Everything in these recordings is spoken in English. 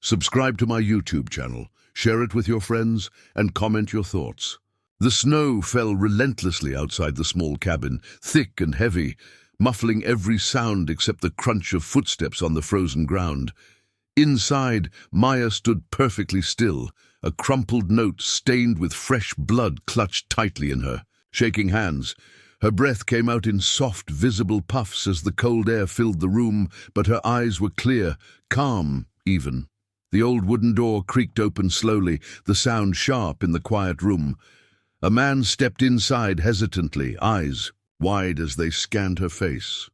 Subscribe to my YouTube channel, share it with your friends, and comment your thoughts. The snow fell relentlessly outside the small cabin, thick and heavy, muffling every sound except the crunch of footsteps on the frozen ground. Inside, Maya stood perfectly still, a crumpled note stained with fresh blood clutched tightly in her. Shaking hands, her breath came out in soft, visible puffs as the cold air filled the room, but her eyes were clear, calm even. The old wooden door creaked open slowly, the sound sharp in the quiet room. A man stepped inside hesitantly, eyes wide as they scanned her face.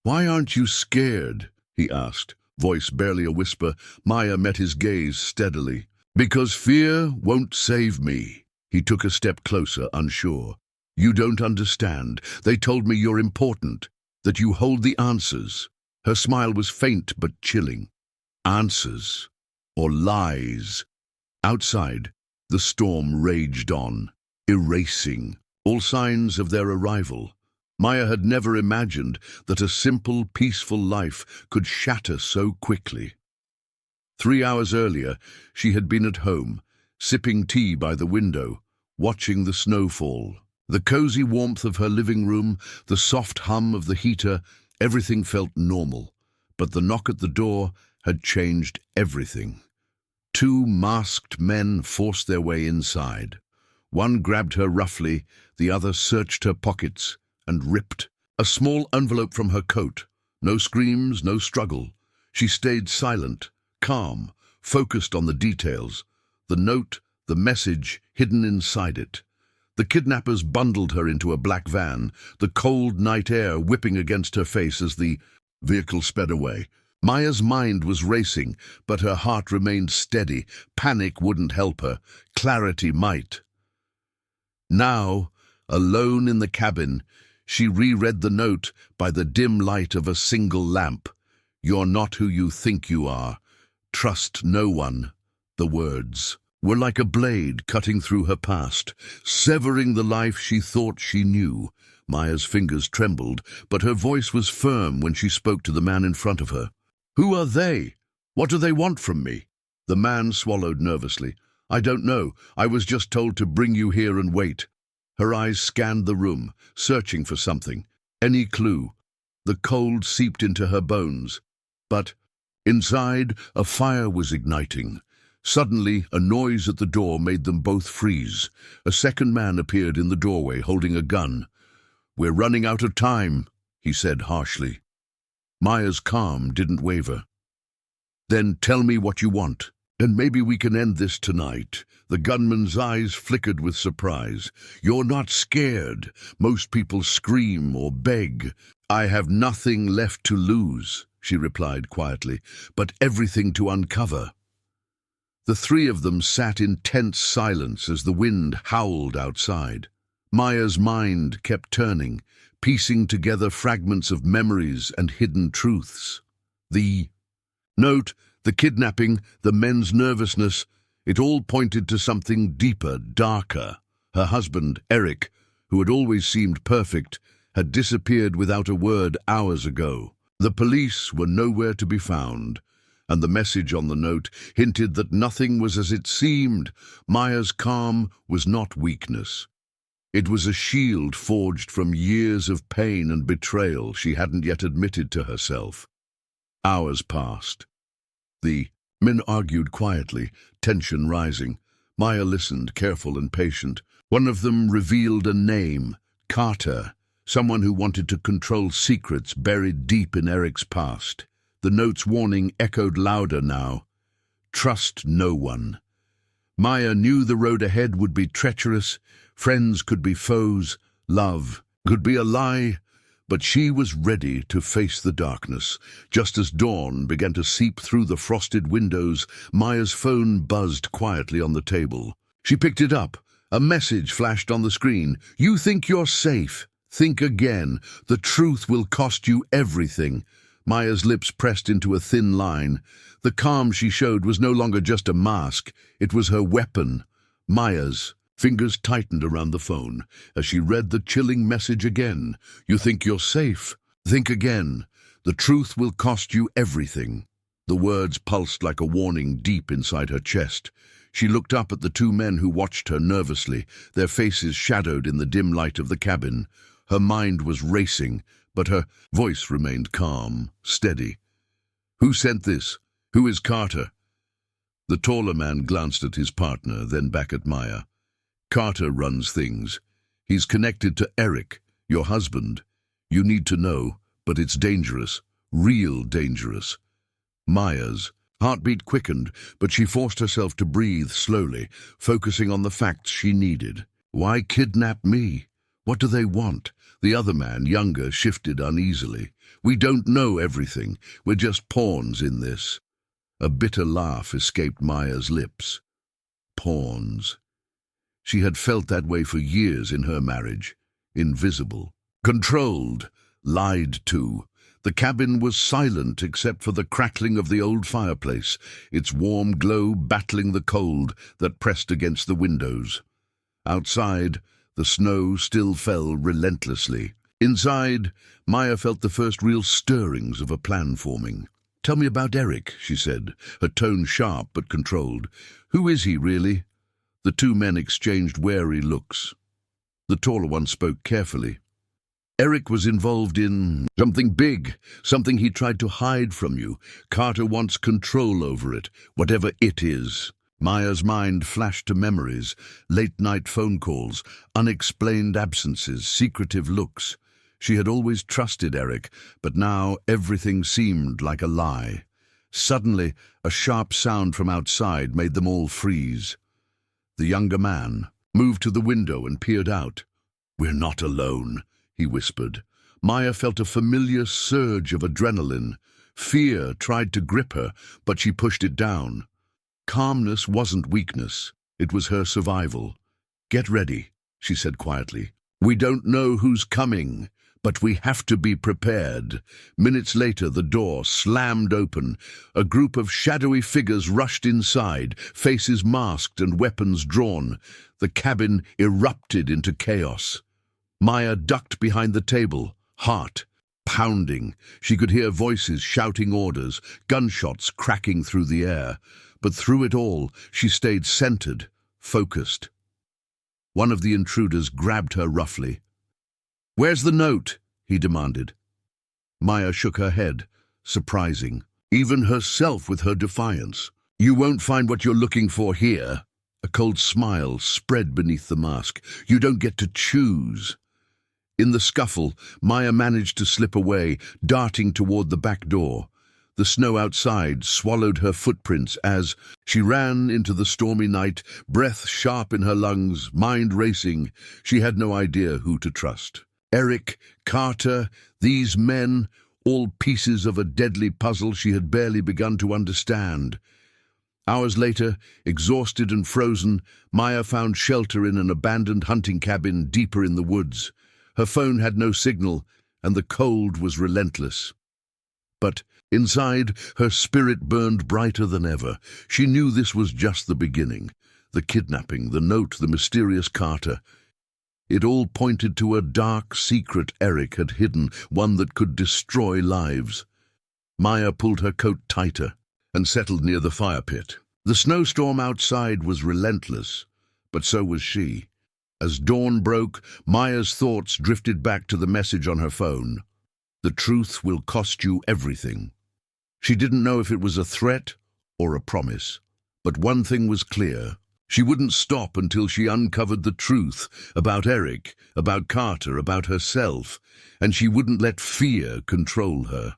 "Why aren't you scared?" he asked, voice barely a whisper. Maya met his gaze steadily. "Because fear won't save me." He took a step closer, unsure. "You don't understand. They told me you're important, that you hold the answers." Her smile was faint but chilling. Answers or lies? Outside, the storm raged on, erasing all signs of their arrival. Maya had never imagined that a simple, peaceful life could shatter so quickly. 3 hours earlier, she had been at home, sipping tea by the window, watching the snow fall. The cozy warmth of her living room, the soft hum of the heater, everything felt normal. But the knock at the door had changed everything. 2 masked men forced their way inside. One grabbed her roughly, the other searched her pockets and ripped a small envelope from her coat. No screams, no struggle. She stayed silent, calm, focused on the details. The note, the message hidden inside it. The kidnappers bundled her into a black van, the cold night air whipping against her face as the vehicle sped away. Maya's mind was racing, but her heart remained steady. Panic wouldn't help her. Clarity might. Now, alone in the cabin, she reread the note by the dim light of a single lamp. "You're not who you think you are. Trust no one." The words were like a blade cutting through her past, severing the life she thought she knew. Maya's fingers trembled, but her voice was firm when she spoke to the man in front of her. "Who are they? What do they want from me?" The man swallowed nervously. "I don't know. I was just told to bring you here and wait." Her eyes scanned the room, searching for something, any clue. The cold seeped into her bones. But inside, a fire was igniting. Suddenly, a noise at the door made them both freeze. A second man appeared in the doorway, holding a gun. "We're running out of time," he said harshly. Maya's calm didn't waver. "Then tell me what you want, and maybe we can end this tonight." The gunman's eyes flickered with surprise. "You're not scared. Most people scream or beg." "I have nothing left to lose," she replied quietly, "but everything to uncover." The 3 of them sat in tense silence as the wind howled outside. Maya's mind kept turning, piecing together fragments of memories and hidden truths. The note, the kidnapping, the men's nervousness, it all pointed to something deeper, darker. Her husband, Eric, who had always seemed perfect, had disappeared without a word hours ago. The police were nowhere to be found, and the message on the note hinted that nothing was as it seemed. Maya's calm was not weakness. It was a shield forged from years of pain and betrayal she hadn't yet admitted to herself. Hours passed. The men argued quietly, tension rising. Maya listened, careful and patient. One of them revealed a name, Carter, someone who wanted to control secrets buried deep in Eric's past. The note's warning echoed louder now. Trust no one. Maya knew the road ahead would be treacherous. Friends could be foes, love could be a lie, but she was ready to face the darkness. Just as dawn began to seep through the frosted windows, Maya's phone buzzed quietly on the table. She picked it up. A message flashed on the screen. "You think you're safe? Think again. The truth will cost you everything." Maya's lips pressed into a thin line. The calm she showed was no longer just a mask. It was her weapon. Maya's fingers tightened around the phone as she read the chilling message again. "You think you're safe? Think again. The truth will cost you everything." The words pulsed like a warning deep inside her chest. She looked up at the two men who watched her nervously, their faces shadowed in the dim light of the cabin. Her mind was racing, but her voice remained calm, steady. "Who sent this? Who is Carter?" The taller man glanced at his partner, then back at Maya. "Carter runs things. He's connected to Eric, your husband. You need to know, but it's dangerous, real dangerous." Maya's heartbeat quickened, but she forced herself to breathe slowly, focusing on the facts she needed. "Why kidnap me? What do they want?" The other man, younger, shifted uneasily. "We don't know everything. We're just pawns in this." A bitter laugh escaped Maya's lips. Pawns. She had felt that way for years in her marriage. Invisible. Controlled. Lied to. The cabin was silent except for the crackling of the old fireplace, its warm glow battling the cold that pressed against the windows. Outside, the snow still fell relentlessly. Inside, Maya felt the first real stirrings of a plan forming. "Tell me about Eric," she said, her tone sharp but controlled. "Who is he, really?" The two men exchanged wary looks. The taller one spoke carefully. "Eric was involved in something big, something he tried to hide from you. Carter wants control over it, whatever it is." Maya's mind flashed to memories, late-night phone calls, unexplained absences, secretive looks. She had always trusted Eric, but now everything seemed like a lie. Suddenly, a sharp sound from outside made them all freeze. The younger man moved to the window and peered out. "We're not alone," he whispered. Maya felt a familiar surge of adrenaline. Fear tried to grip her, but she pushed it down. Calmness wasn't weakness. It was her survival. "Get ready," she said quietly. "We don't know who's coming, but we have to be prepared." Minutes later, the door slammed open. A group of shadowy figures rushed inside, faces masked and weapons drawn. The cabin erupted into chaos. Maya ducked behind the table, heart pounding. She could hear voices shouting orders, gunshots cracking through the air. But through it all, she stayed centered, focused. One of the intruders grabbed her roughly. "Where's the note?" he demanded. Maya shook her head, surprising, even herself with her defiance. "You won't find what you're looking for here." A cold smile spread beneath the mask. "You don't get to choose." In the scuffle, Maya managed to slip away, darting toward the back door. The snow outside swallowed her footprints as she ran into the stormy night, breath sharp in her lungs, mind racing. She had no idea who to trust. Eric, Carter, these men, all pieces of a deadly puzzle she had barely begun to understand. Hours later, exhausted and frozen, Maya found shelter in an abandoned hunting cabin deeper in the woods. Her phone had no signal, and the cold was relentless. But inside, her spirit burned brighter than ever. She knew this was just the beginning. The kidnapping, the note, the mysterious Carter. It all pointed to a dark secret Eric had hidden, one that could destroy lives. Maya pulled her coat tighter and settled near the fire pit. The snowstorm outside was relentless, but so was she. As dawn broke, Maya's thoughts drifted back to the message on her phone. "The truth will cost you everything." She didn't know if it was a threat or a promise, but one thing was clear. She wouldn't stop until she uncovered the truth about Eric, about Carter, about herself, and she wouldn't let fear control her.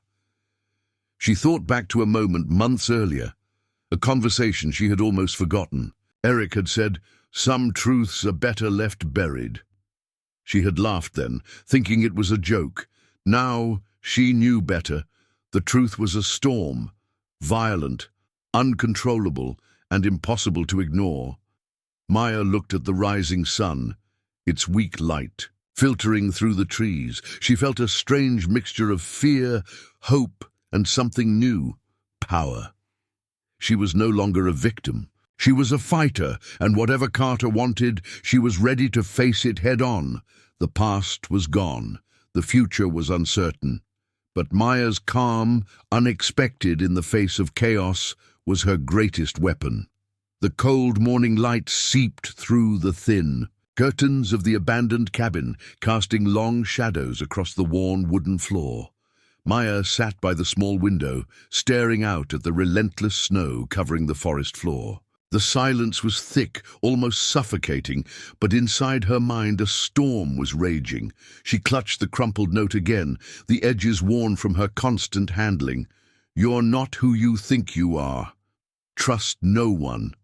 She thought back to a moment months earlier, a conversation she had almost forgotten. Eric had said, "Some truths are better left buried." She had laughed then, thinking it was a joke. Now she knew better. The truth was a storm, violent, uncontrollable, and impossible to ignore. Maya looked at the rising sun, its weak light, filtering through the trees. She felt a strange mixture of fear, hope, and something new, power. She was no longer a victim. She was a fighter, and whatever Carter wanted, she was ready to face it head-on. The past was gone. The future was uncertain. But Maya's calm, unexpected in the face of chaos, was her greatest weapon. The cold morning light seeped through the thin curtains of the abandoned cabin, casting long shadows across the worn wooden floor. Maya sat by the small window, staring out at the relentless snow covering the forest floor. The silence was thick, almost suffocating, but inside her mind a storm was raging. She clutched the crumpled note again, the edges worn from her constant handling. "You're not who you think you are. Trust no one."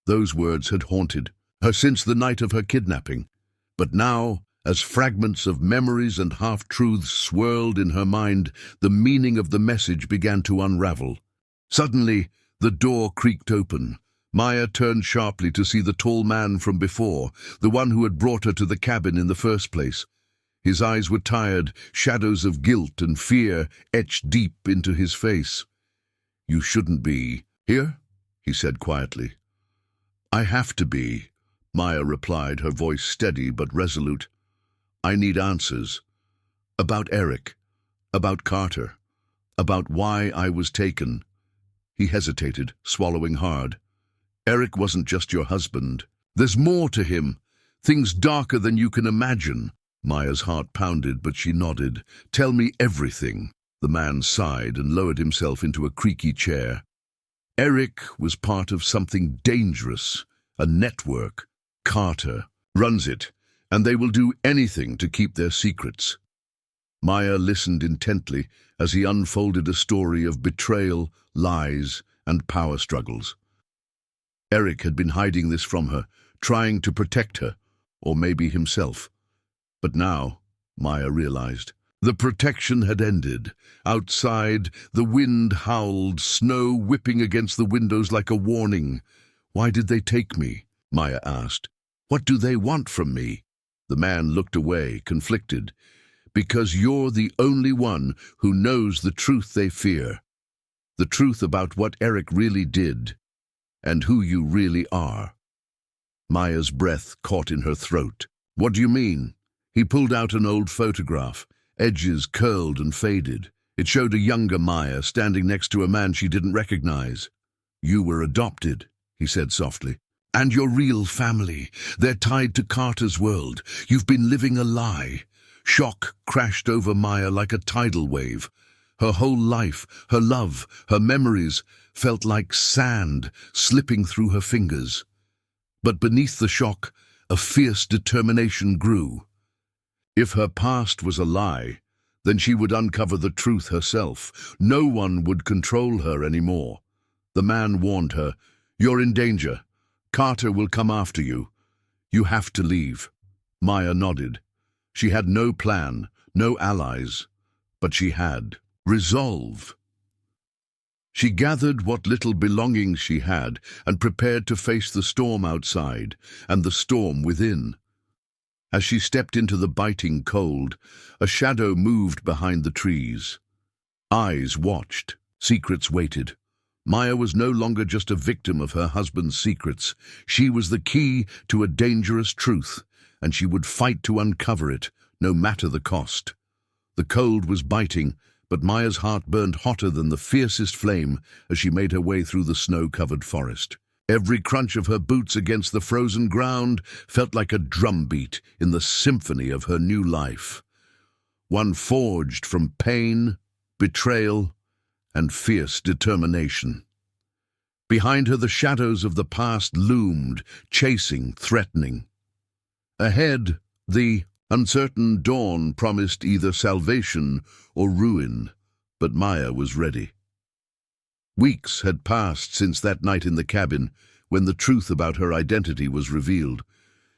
Those words had haunted her since the night of her kidnapping. But now, as fragments of memories and half-truths swirled in her mind, the meaning of the message began to unravel. Suddenly, the door creaked open. Maya turned sharply to see the tall man from before, the one who had brought her to the cabin in the first place. His eyes were tired, shadows of guilt and fear etched deep into his face. "You shouldn't be here," he said quietly. "I have to be," Maya replied, her voice steady but resolute. "I need answers. About Eric, about Carter, about why I was taken." He hesitated, swallowing hard. "Eric wasn't just your husband. There's more to him, things darker than you can imagine." Maya's heart pounded, but she nodded. "Tell me everything." The man sighed and lowered himself into a creaky chair. "Eric was part of something dangerous, a network. Carter runs it, and they will do anything to keep their secrets." Maya listened intently as he unfolded a story of betrayal, lies, and power struggles. Eric had been hiding this from her, trying to protect her, or maybe himself. But now, Maya realized, the protection had ended. Outside, the wind howled, snow whipping against the windows like a warning. "Why did they take me?" Maya asked. "What do they want from me?" The man looked away, conflicted. "Because you're the only one who knows the truth they fear. The truth about what Eric really did, and who you really are." Maya's breath caught in her throat. "What do you mean?" He pulled out an old photograph, edges curled and faded. It showed a younger Maya standing next to a man she didn't recognize. "You were adopted," he said softly. "And your real family. They're tied to Carter's world. You've been living a lie." Shock crashed over Maya like a tidal wave. Her whole life, her love, her memories felt like sand slipping through her fingers. But beneath the shock, a fierce determination grew. If her past was a lie, then she would uncover the truth herself. No one would control her anymore. The man warned her, "You're in danger. Carter will come after you. You have to leave." Maya nodded. She had no plan, no allies, but she had resolve. She gathered what little belongings she had and prepared to face the storm outside and the storm within. As she stepped into the biting cold, a shadow moved behind the trees. Eyes watched, secrets waited. Maya was no longer just a victim of her husband's secrets. She was the key to a dangerous truth, and she would fight to uncover it, no matter the cost. The cold was biting, but Maya's heart burned hotter than the fiercest flame as she made her way through the snow-covered forest. Every crunch of her boots against the frozen ground felt like a drumbeat in the symphony of her new life, one forged from pain, betrayal, and fierce determination. Behind her, the shadows of the past loomed, chasing, threatening. Ahead, the uncertain dawn promised either salvation or ruin, but Maya was ready. Weeks had passed since that night in the cabin, when the truth about her identity was revealed.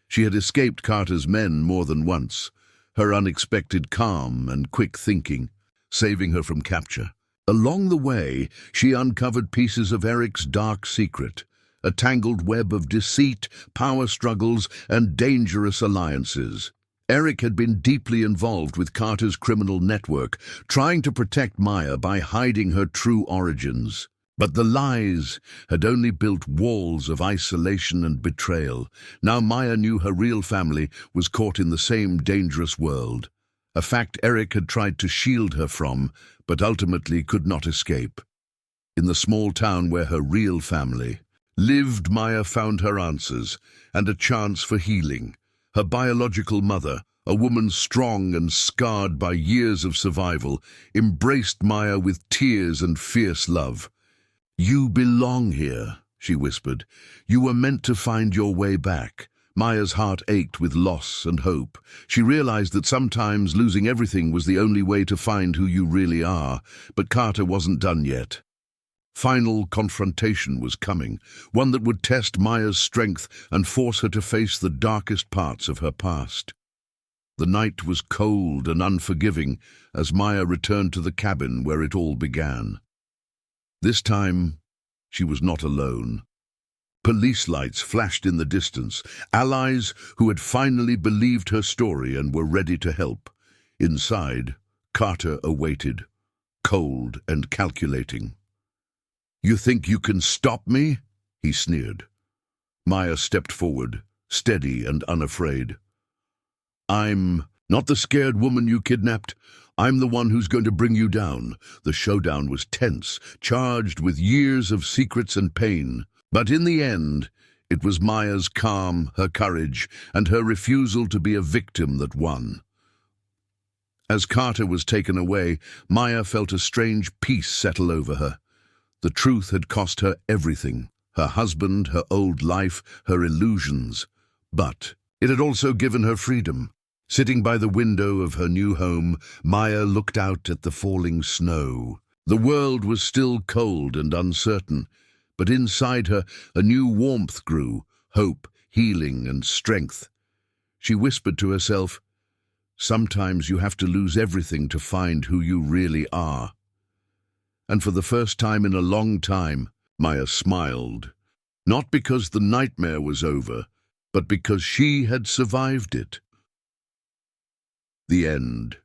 She had escaped Carter's men more than once, her unexpected calm and quick thinking saving her from capture. Along the way, she uncovered pieces of Eric's dark secret, a tangled web of deceit, power struggles, and dangerous alliances. Eric had been deeply involved with Carter's criminal network, trying to protect Maya by hiding her true origins. But the lies had only built walls of isolation and betrayal. Now Maya knew her real family was caught in the same dangerous world. a fact Eric had tried to shield her from, but ultimately could not escape. In the small town where her real family lived, Maya found her answers and a chance for healing. Her biological mother, a woman strong and scarred by years of survival, embraced Maya with tears and fierce love. "You belong here," she whispered. "You were meant to find your way back." Maya's heart ached with loss and hope. She realized that sometimes losing everything was the only way to find who you really are, but Carter wasn't done yet. Final confrontation was coming, one that would test Maya's strength and force her to face the darkest parts of her past. The night was cold and unforgiving as Maya returned to the cabin where it all began. This time, she was not alone. Police lights flashed in the distance, allies who had finally believed her story and were ready to help. Inside, Carter awaited, cold and calculating. "You think you can stop me?" he sneered. Maya stepped forward, steady and unafraid. "I'm not the scared woman you kidnapped. I'm the one who's going to bring you down." The showdown was tense, charged with years of secrets and pain. But in the end, it was Maya's calm, her courage, and her refusal to be a victim that won. As Carter was taken away, Maya felt a strange peace settle over her. The truth had cost her everything, her husband, her old life, her illusions. But it had also given her freedom. Sitting by the window of her new home, Maya looked out at the falling snow. The world was still cold and uncertain, but inside her a new warmth grew, hope, healing, and strength. She whispered to herself, "Sometimes you have to lose everything to find who you really are." And for the first time in a long time, Maya smiled, not because the nightmare was over, but because she had survived it. The end.